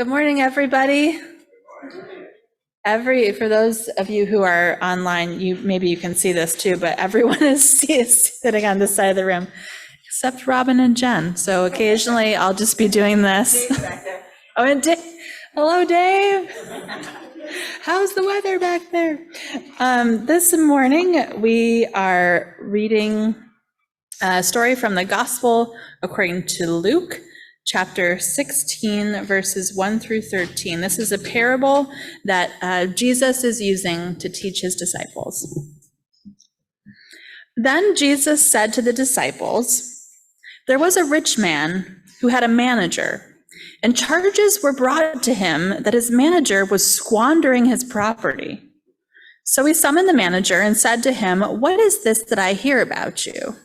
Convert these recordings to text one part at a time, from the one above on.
Good morning, everybody. For those of you who are online, maybe you can see this too, but everyone is sitting on this side of the room, except Robin and Jen. So occasionally I'll just be doing this. Oh, and Dave. Hello, Dave. How's the weather back there? This morning we are reading a story from the Gospel according to Luke, chapter 16, verses 1 through 13. This is a parable that Jesus is using to teach his disciples. Then Jesus said to the disciples, "There was a rich man who had a manager, and charges were brought to him that his manager was squandering his property. So he summoned the manager and said to him, 'What is this that I hear about you?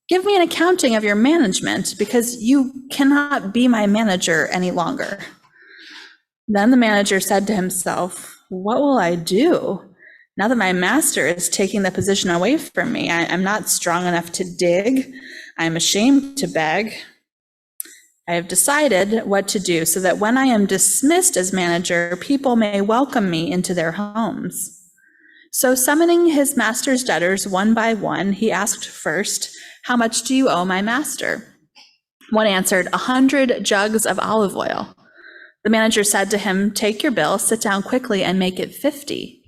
Give me an accounting of your management, because you cannot be my manager any longer.' Then the manager said to himself, 'What will I do? Now that my master is taking the position away from me, I'm not strong enough to dig. I'm ashamed to beg. I have decided what to do so that when I am dismissed as manager, people may welcome me into their homes.' So summoning his master's debtors one by one, he asked first, 'How much do you owe my master?' One answered, 100 jugs of olive oil. The manager said to him, 'Take your bill, sit down quickly, and make it 50.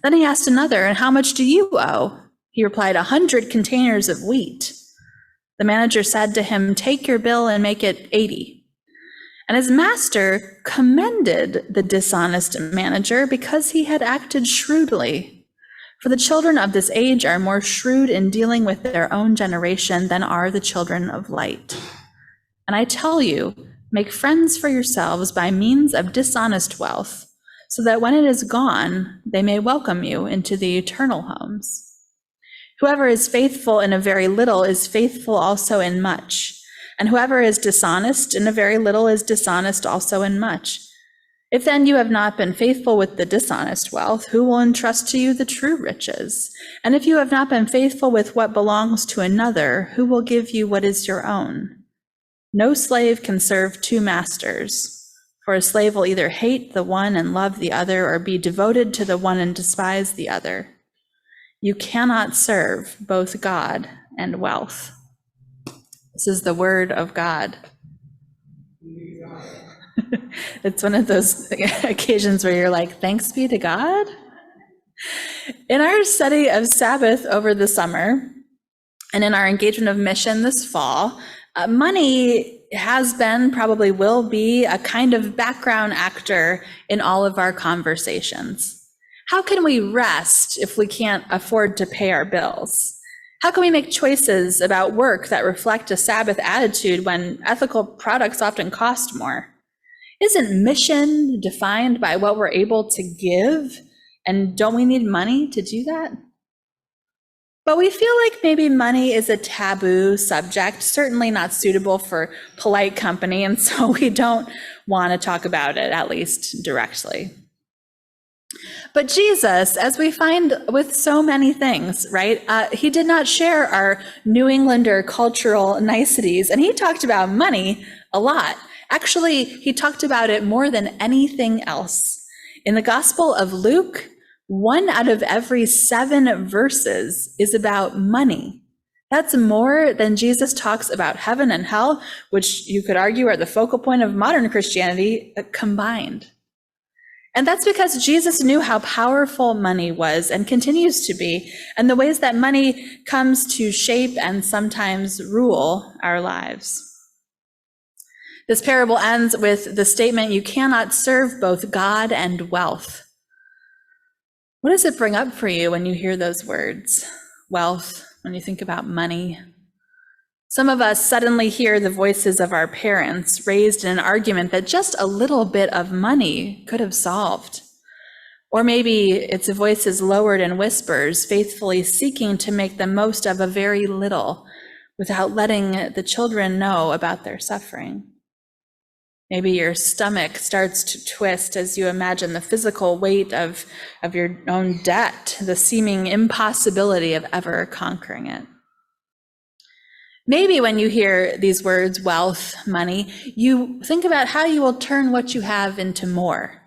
Then he asked another, 'And how much do you owe?' He replied, 100 containers of wheat. The manager said to him, 'Take your bill and make it 80. And his master commended the dishonest manager because he had acted shrewdly. For the children of this age are more shrewd in dealing with their own generation than are the children of light. And I tell you, make friends for yourselves by means of dishonest wealth, so that when it is gone, they may welcome you into the eternal homes. Whoever is faithful in a very little is faithful also in much, and whoever is dishonest in a very little is dishonest also in much. If then you have not been faithful with the dishonest wealth, who will entrust to you the true riches? And if you have not been faithful with what belongs to another, who will give you what is your own? No slave can serve two masters, for a slave will either hate the one and love the other, or be devoted to the one and despise the other. You cannot serve both God and wealth." This is the word of God. It's one of those occasions where you're like, thanks be to God. In our study of Sabbath over the summer, and in our engagement of mission this fall, money has been, probably will be, a kind of background actor in all of our conversations. How can we rest if we can't afford to pay our bills? How can we make choices about work that reflect a Sabbath attitude when ethical products often cost more? Isn't mission defined by what we're able to give? And don't we need money to do that? But we feel like maybe money is a taboo subject, certainly not suitable for polite company, and so we don't want to talk about it, at least directly. But Jesus, as we find with so many things, right, he did not share our New Englander cultural niceties, and he talked about money a lot. Actually, he talked about it more than anything else. In the Gospel of Luke, 1 out of every 7 verses is about money. That's more than Jesus talks about heaven and hell, which you could argue are the focal point of modern Christianity combined. And that's because Jesus knew how powerful money was and continues to be, and the ways that money comes to shape and sometimes rule our lives. This parable ends with the statement, "You cannot serve both God and wealth." What does it bring up for you when you hear those words? Wealth, when you think about money. Some of us suddenly hear the voices of our parents raised in an argument that just a little bit of money could have solved. Or maybe it's voices lowered in whispers, faithfully seeking to make the most of a very little without letting the children know about their suffering. Maybe your stomach starts to twist as you imagine the physical weight of your own debt, the seeming impossibility of ever conquering it. Maybe when you hear these words, wealth, money, you think about how you will turn what you have into more.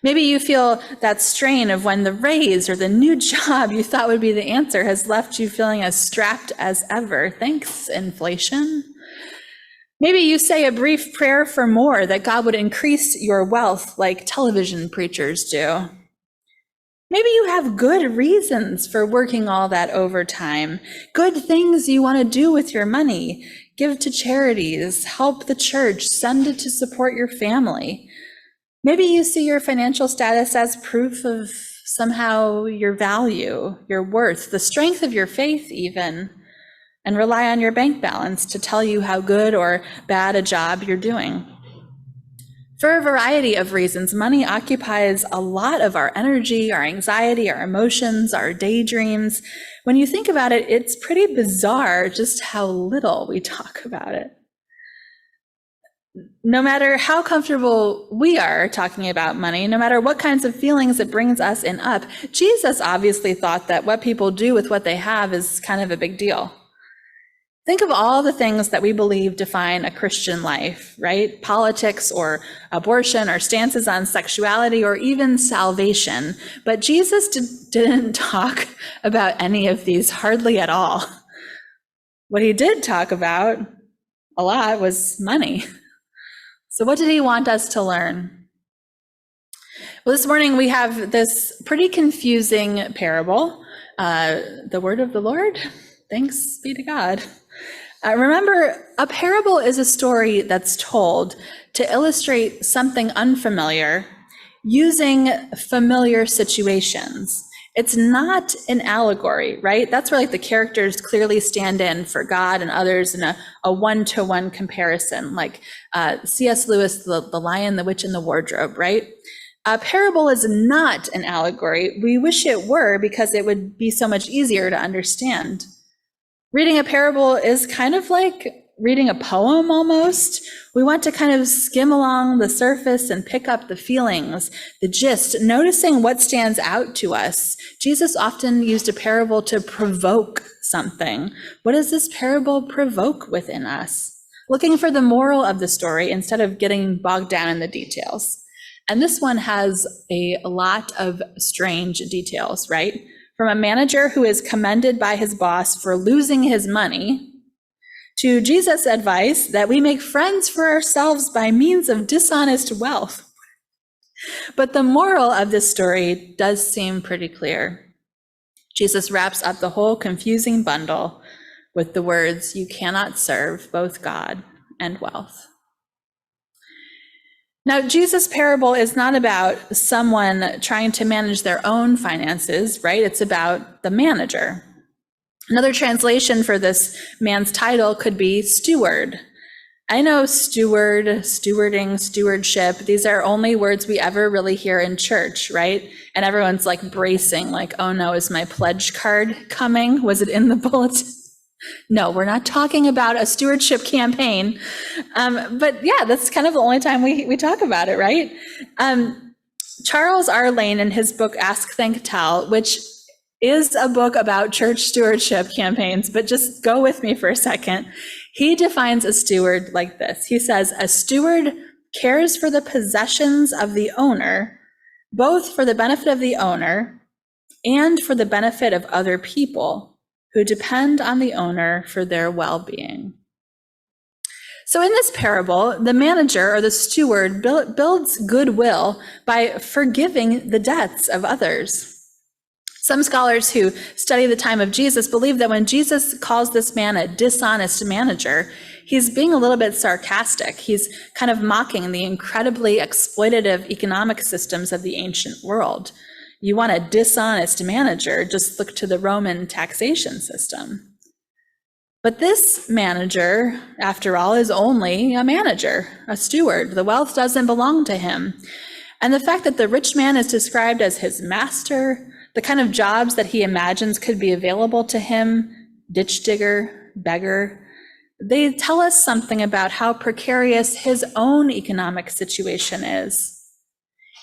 Maybe you feel that strain of when the raise or the new job you thought would be the answer has left you feeling as strapped as ever. Thanks, inflation. Maybe you say a brief prayer for more, that God would increase your wealth like television preachers do. Maybe you have good reasons for working all that overtime, good things you want to do with your money, give to charities, help the church, send it to support your family. Maybe you see your financial status as proof of somehow your value, your worth, the strength of your faith even, and rely on your bank balance to tell you how good or bad a job you're doing. For a variety of reasons, money occupies a lot of our energy, our anxiety, our emotions, our daydreams. When you think about it, it's pretty bizarre just how little we talk about it. No matter how comfortable we are talking about money, no matter what kinds of feelings it brings us in up, Jesus obviously thought that what people do with what they have is kind of a big deal. Think of all the things that we believe define a Christian life, right? Politics or abortion or stances on sexuality or even salvation. But Jesus didn't talk about any of these hardly at all. What he did talk about a lot was money. So what did he want us to learn? Well, this morning we have this pretty confusing parable. The word of the Lord, thanks be to God. Remember, a parable is a story that's told to illustrate something unfamiliar using familiar situations. It's not an allegory, right? That's where like the characters clearly stand in for God and others in a one-to-one comparison, like C.S. Lewis, the Lion, the Witch, and the Wardrobe, right? A parable is not an allegory. We wish it were because it would be so much easier to understand. Reading a parable is kind of like reading a poem almost. We want to kind of skim along the surface and pick up the feelings, the gist, noticing what stands out to us. Jesus often used a parable to provoke something. What does this parable provoke within us? Looking for the moral of the story instead of getting bogged down in the details. And this one has a lot of strange details, right? From a manager who is commended by his boss for losing his money, to Jesus' advice that we make friends for ourselves by means of dishonest wealth. But the moral of this story does seem pretty clear. Jesus wraps up the whole confusing bundle with the words, "You cannot serve both God and wealth." Now, Jesus' parable is not about someone trying to manage their own finances, right? It's about the manager. Another translation for this man's title could be steward. I know steward, stewarding, stewardship, these are only words we ever really hear in church, right? And everyone's like bracing, like, oh no, is my pledge card coming? Was it in the bulletin? No, we're not talking about a stewardship campaign. But yeah, that's kind of the only time we talk about it, right? Charles R. Lane, in his book, Ask, Think, Tell, which is a book about church stewardship campaigns, but just go with me for a second. He defines a steward like this. He says, a steward cares for the possessions of the owner, both for the benefit of the owner and for the benefit of other people who depend on the owner for their well-being. So in this parable, the manager or the steward builds goodwill by forgiving the debts of others. Some scholars who study the time of Jesus believe that when Jesus calls this man a dishonest manager, he's being a little bit sarcastic. He's kind of mocking the incredibly exploitative economic systems of the ancient world. You want a dishonest manager, just look to the Roman taxation system. But this manager, after all, is only a manager, a steward. The wealth doesn't belong to him. And the fact that the rich man is described as his master, the kind of jobs that he imagines could be available to him, ditch digger, beggar, they tell us something about how precarious his own economic situation is.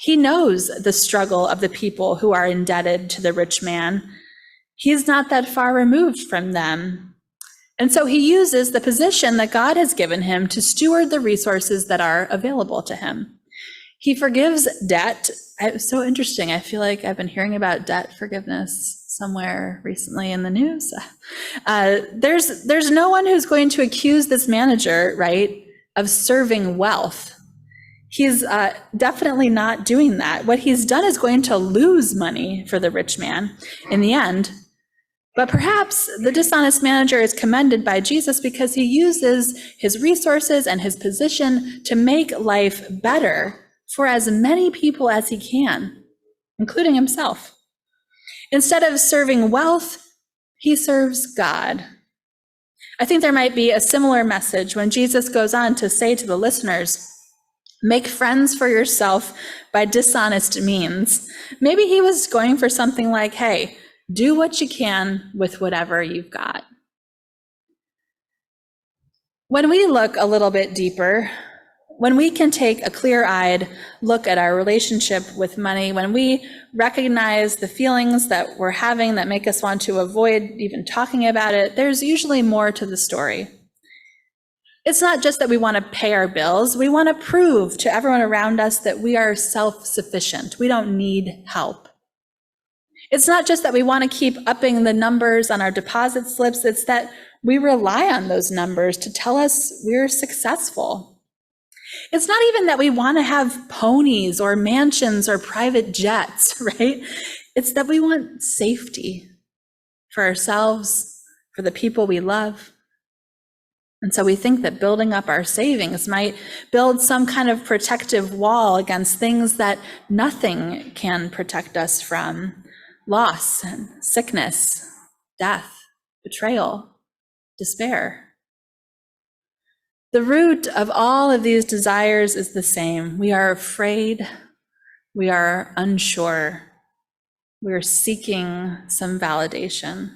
He knows the struggle of the people who are indebted to the rich man. He's not that far removed from them. And so he uses the position that God has given him to steward the resources that are available to him. He forgives debt. It's so interesting. I feel like I've been hearing about debt forgiveness somewhere recently in the news. There's no one who's going to accuse this manager, right, of serving wealth. He's definitely not doing that. What he's done is going to lose money for the rich man in the end. But perhaps the dishonest manager is commended by Jesus because he uses his resources and his position to make life better for as many people as he can, including himself. Instead of serving wealth, he serves God. I think there might be a similar message when Jesus goes on to say to the listeners, make friends for yourself by dishonest means. Maybe he was going for something like, hey, do what you can with whatever you've got. When we look a little bit deeper, when we can take a clear-eyed look at our relationship with money, when we recognize the feelings that we're having that make us want to avoid even talking about it, there's usually more to the story. It's not just that we want to pay our bills. We want to prove to everyone around us that we are self-sufficient. We don't need help. It's not just that we want to keep upping the numbers on our deposit slips. It's that we rely on those numbers to tell us we're successful. It's not even that we want to have ponies or mansions or private jets, right? It's that we want safety for ourselves, for the people we love. And so we think that building up our savings might build some kind of protective wall against things that nothing can protect us from: loss and sickness, death, betrayal, despair. The root of all of these desires is the same. We are afraid. We are unsure. We are seeking some validation.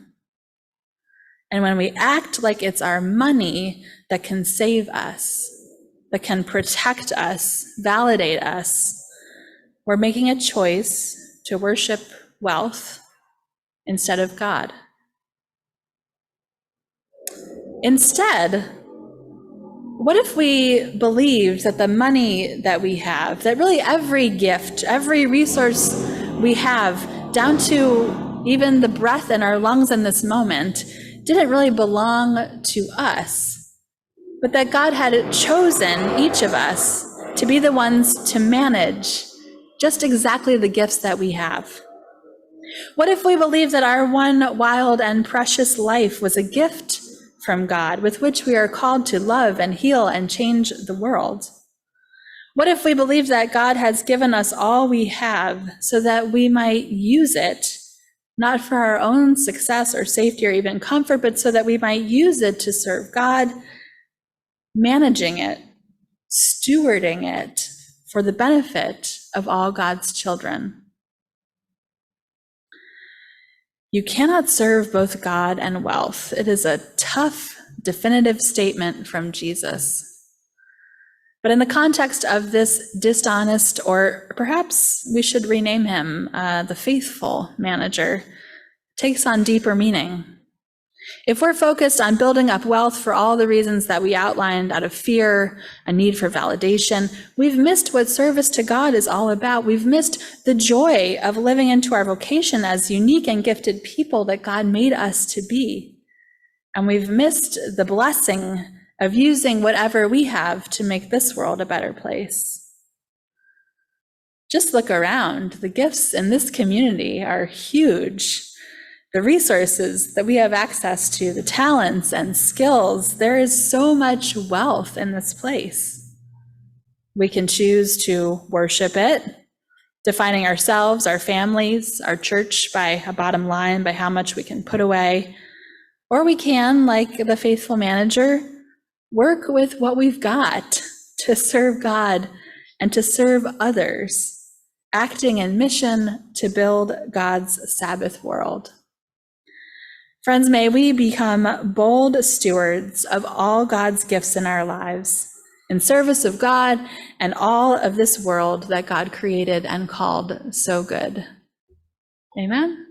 And when we act like it's our money that can save us, that can protect us, validate us, we're making a choice to worship wealth instead of God. Instead, what if we believed that the money that we have, that really every gift, every resource we have, down to even the breath in our lungs in this moment, didn't really belong to us, but that God had chosen each of us to be the ones to manage just exactly the gifts that we have? What if we believed that our one wild and precious life was a gift from God with which we are called to love and heal and change the world? What if we believed that God has given us all we have so that we might use it, not for our own success or safety or even comfort, but so that we might use it to serve God, managing it, stewarding it for the benefit of all God's children? You cannot serve both God and wealth. It is a tough, definitive statement from Jesus. But in the context of this dishonest, or perhaps we should rename him the faithful manager, it takes on deeper meaning. If we're focused on building up wealth for all the reasons that we outlined, out of fear, a need for validation, we've missed what service to God is all about. We've missed the joy of living into our vocation as unique and gifted people that God made us to be. And we've missed the blessing of using whatever we have to make this world a better place. Just look around. The gifts in this community are huge. The resources that we have access to, the talents and skills, there is so much wealth in this place. We can choose to worship it, defining ourselves, our families, our church by a bottom line, by how much we can put away. Or we can, like the faithful manager, work with what we've got to serve God and to serve others, acting in mission to build God's Sabbath world. Friends, may we become bold stewards of all God's gifts in our lives, in service of God and all of this world that God created and called so good. Amen.